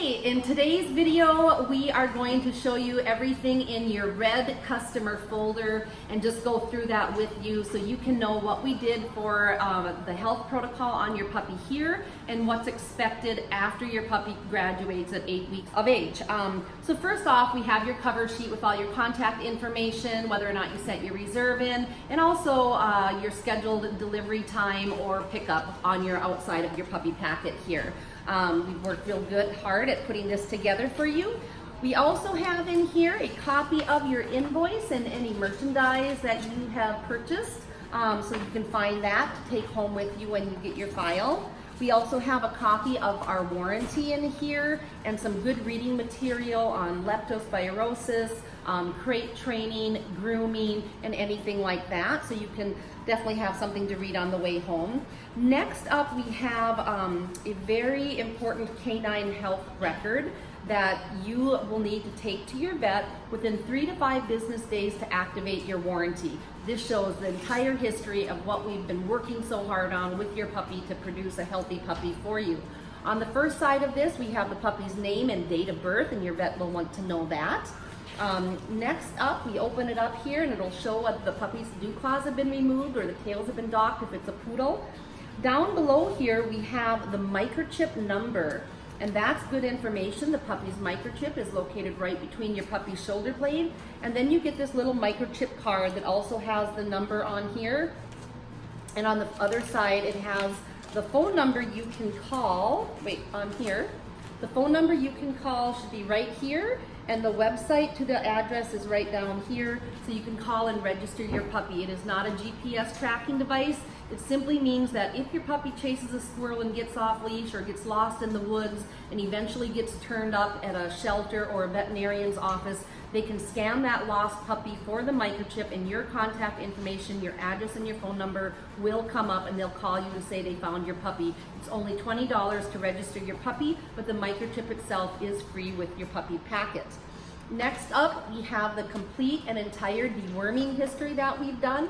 Okay, in today's video, we are going to show you everything in your red customer folder and just go through that with you so you can know what we did for the health protocol on your puppy here and what's expected after your puppy graduates at 8 weeks of age. So first off, we have your cover sheet with all your contact information, whether or not you sent your reserve in, and also your scheduled delivery time or pickup on your outside of your puppy packet here. We've worked real hard at putting this together for you. We also have in here a copy of your invoice and any merchandise that you have purchased, so you can find that to take home with you when you get your file. We also have a copy of our warranty in here and some good reading material on leptospirosis, crate training, grooming, and anything like that. So you can definitely have something to read on the way home. Next up, we have a very important canine health record that you will need to take to your vet within 3 to 5 business days to activate your warranty. This shows the entire history of what we've been working so hard on with your puppy to produce a healthy puppy for you. On the first side of this, we have the puppy's name and date of birth, and your vet will want to know that. Next up, we open it up here and it'll show what the puppy's dew claws have been removed or the tails have been docked if it's a poodle. Down below here, we have the microchip number. And that's good information. The puppy's microchip is located right between your puppy's shoulder blade. And then you get this little microchip card that also has the number on here. And on the other side, it has the phone number you can call. Wait, on here. The phone number you can call should be right here. And the website to the address is right down here. So you can call and register your puppy. It is not a GPS tracking device. It simply means that if your puppy chases a squirrel and gets off leash or gets lost in the woods and eventually gets turned up at a shelter or a veterinarian's office, they can scan that lost puppy for the microchip, and your contact information, your address and your phone number will come up, and they'll call you to say they found your puppy. It's only $20 to register your puppy, but the microchip itself is free with your puppy packet. Next up, we have the complete and entire deworming history that we've done.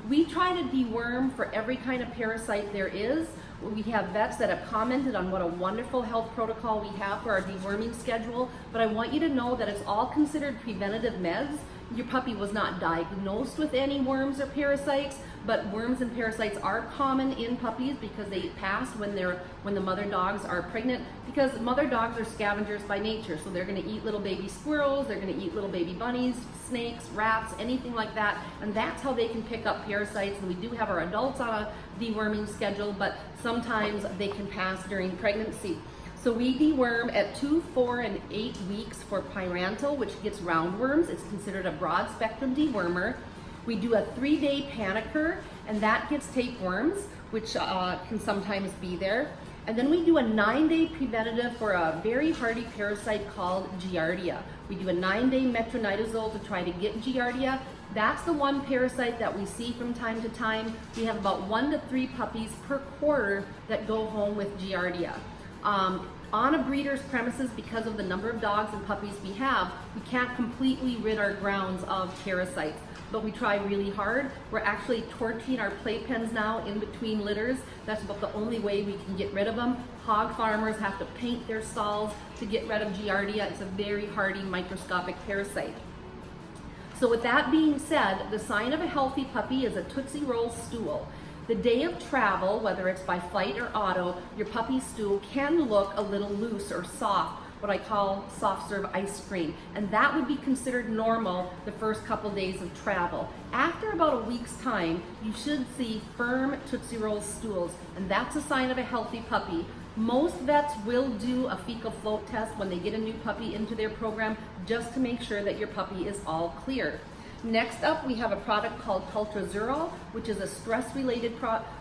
We try to deworm for every kind of parasite there is. We have vets that have commented on what a wonderful health protocol we have for our deworming schedule, but I want you to know that it's all considered preventative meds. Your puppy was not diagnosed with any worms or parasites, but worms and parasites are common in puppies because they pass when the mother dogs are pregnant, because mother dogs are scavengers by nature. So they're going to eat little baby squirrels, they're going to eat little baby bunnies, snakes, rats, anything like that, and that's how they can pick up parasites. And we do have our adults on a deworming schedule, but sometimes they can pass during pregnancy. So we deworm at 2, 4, and 8 weeks for pyrantel, which gets roundworms. It's considered a broad spectrum dewormer. We do a 3-day panicker, and that gets tapeworms, which can sometimes be there. And then we do a 9-day preventative for a very hardy parasite called Giardia. We do a 9-day metronidazole to try to get Giardia. That's the one parasite that we see from time to time. We have about 1 to 3 puppies per quarter that go home with Giardia. On a breeder's premises, because of the number of dogs and puppies we have, we can't completely rid our grounds of parasites, but we try really hard. We're actually torching our playpens now in between litters. That's about the only way we can get rid of them. Hog farmers have to paint their stalls to get rid of Giardia. It's a very hardy microscopic parasite. So with that being said, the sign of a healthy puppy is a Tootsie Roll stool. The day of travel, whether it's by flight or auto, your puppy's stool can look a little loose or soft, what I call soft serve ice cream, and that would be considered normal the first couple days of travel. After about a week's time, you should see firm Tootsie Roll stools, and that's a sign of a healthy puppy. Most vets will do a fecal float test when they get a new puppy into their program just to make sure that your puppy is all clear. Next up, we have a product called Cultrazurol, which is a stress-related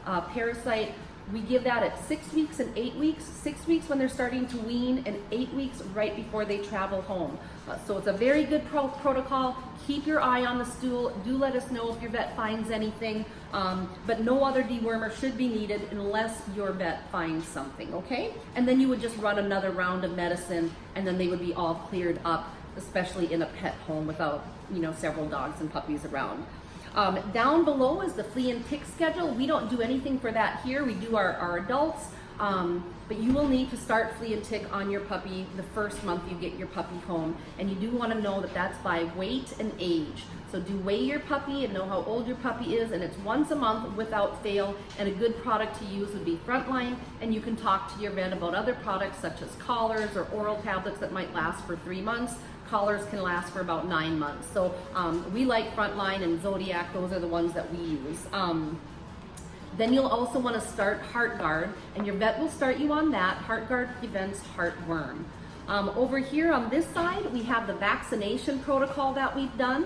parasite. We give that at 6 weeks and 8 weeks. 6 weeks when they're starting to wean, and 8 weeks right before they travel home. So it's a very good protocol. Keep your eye on the stool. Do let us know if your vet finds anything, but no other dewormer should be needed unless your vet finds something, okay? And then you would just run another round of medicine, and then they would be all cleared up, especially in a pet home without, several dogs and puppies around. Down below is the flea and tick schedule. We don't do anything for that here. We do our adults. But you will need to start flea and tick on your puppy the first month you get your puppy home. And you do want to know that that's by weight and age. So do weigh your puppy and know how old your puppy is, and it's once a month without fail. And a good product to use would be Frontline, and you can talk to your vet about other products such as collars or oral tablets that might last for 3 months. Collars can last for about 9 months. So we like Frontline and Zodiac, those are the ones that we use. Then you'll also want to start HeartGuard, and your vet will start you on that. HeartGuard prevents heartworm. Over here on this side, we have the vaccination protocol that we've done,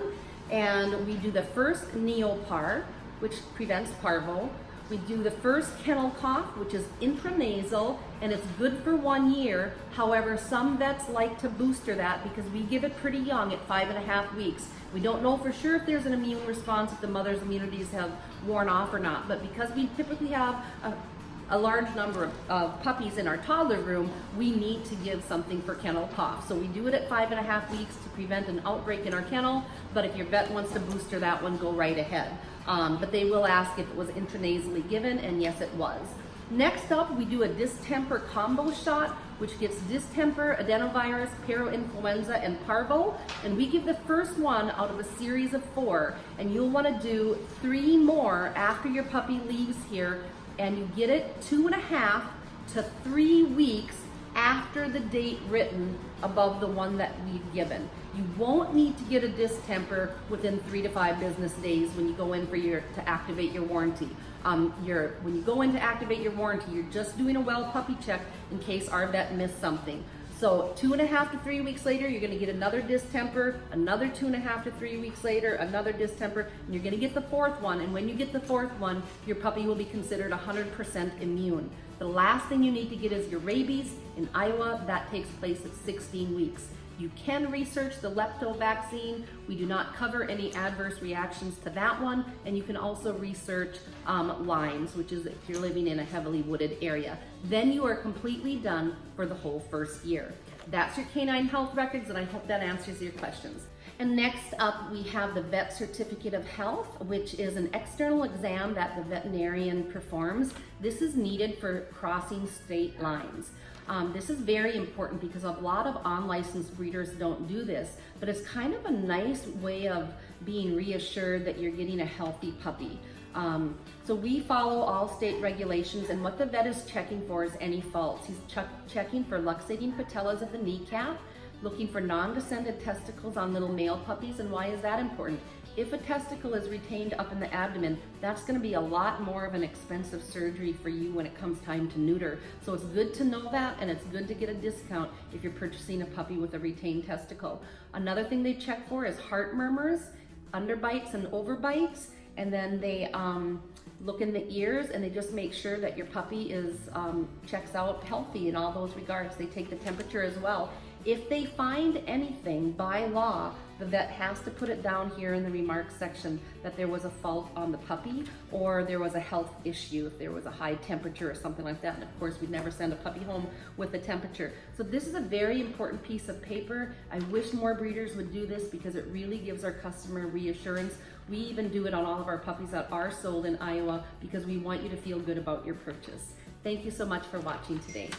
and we do the first Neopar, which prevents parvo. We do the first kennel cough, which is intranasal, and it's good for 1 year. However, some vets like to booster that because we give it pretty young at 5.5 weeks. We don't know for sure if there's an immune response, if the mother's immunities have worn off or not, but because we typically have a large number of puppies in our toddler room, we need to give something for kennel cough. So we do it at 5.5 weeks to prevent an outbreak in our kennel, but if your vet wants to booster that one, go right ahead. But they will ask if it was intranasally given, and yes, it was. Next up, we do a distemper combo shot, which gets distemper, adenovirus, parainfluenza, and parvo. And we give the first one out of a series of 4. And you'll want to do 3 more after your puppy leaves here. And you get it 2.5 to 3 weeks after the date written above the one that we've given. You won't need to get a distemper within 3 to 5 business days when you go in for to activate your warranty. When you go in to activate your warranty, you're just doing a well puppy check in case our vet missed something. So 2.5 to 3 weeks later, you're going to get another distemper, another 2.5 to 3 weeks later, another distemper, and you're going to get the 4th one. And when you get the 4th one, your puppy will be considered 100% immune. The last thing you need to get is your rabies. In Iowa, that takes place at 16 weeks. You can research the lepto vaccine. We do not cover any adverse reactions to that one. And you can also research Lyme's, which is if you're living in a heavily wooded area. Then you are completely done for the whole first year. That's your canine health records, and I hope that answers your questions. And next up, we have the Vet Certificate of Health, which is an external exam that the veterinarian performs. This is needed for crossing state lines. This is very important because a lot of unlicensed breeders don't do this, but it's kind of a nice way of being reassured that you're getting a healthy puppy. So we follow all state regulations, and what the vet is checking for is any faults. He's checking for luxating patellas of the kneecap, looking for non-descended testicles on little male puppies. And why is that important? If a testicle is retained up in the abdomen, that's going to be a lot more of an expensive surgery for you when it comes time to neuter. So it's good to know that, and it's good to get a discount if you're purchasing a puppy with a retained testicle. Another thing they check for is heart murmurs, underbites and overbites, and then they look in the ears, and they just make sure that your puppy is checks out healthy in all those regards. They take the temperature as well. If they find anything by law, the vet has to put it down here in the remarks section that there was a fault on the puppy or there was a health issue, if there was a high temperature or something like that. And of course, we'd never send a puppy home with a temperature. So this is a very important piece of paper. I wish more breeders would do this because it really gives our customer reassurance. We even do it on all of our puppies that are sold in Iowa because we want you to feel good about your purchase. Thank you so much for watching today.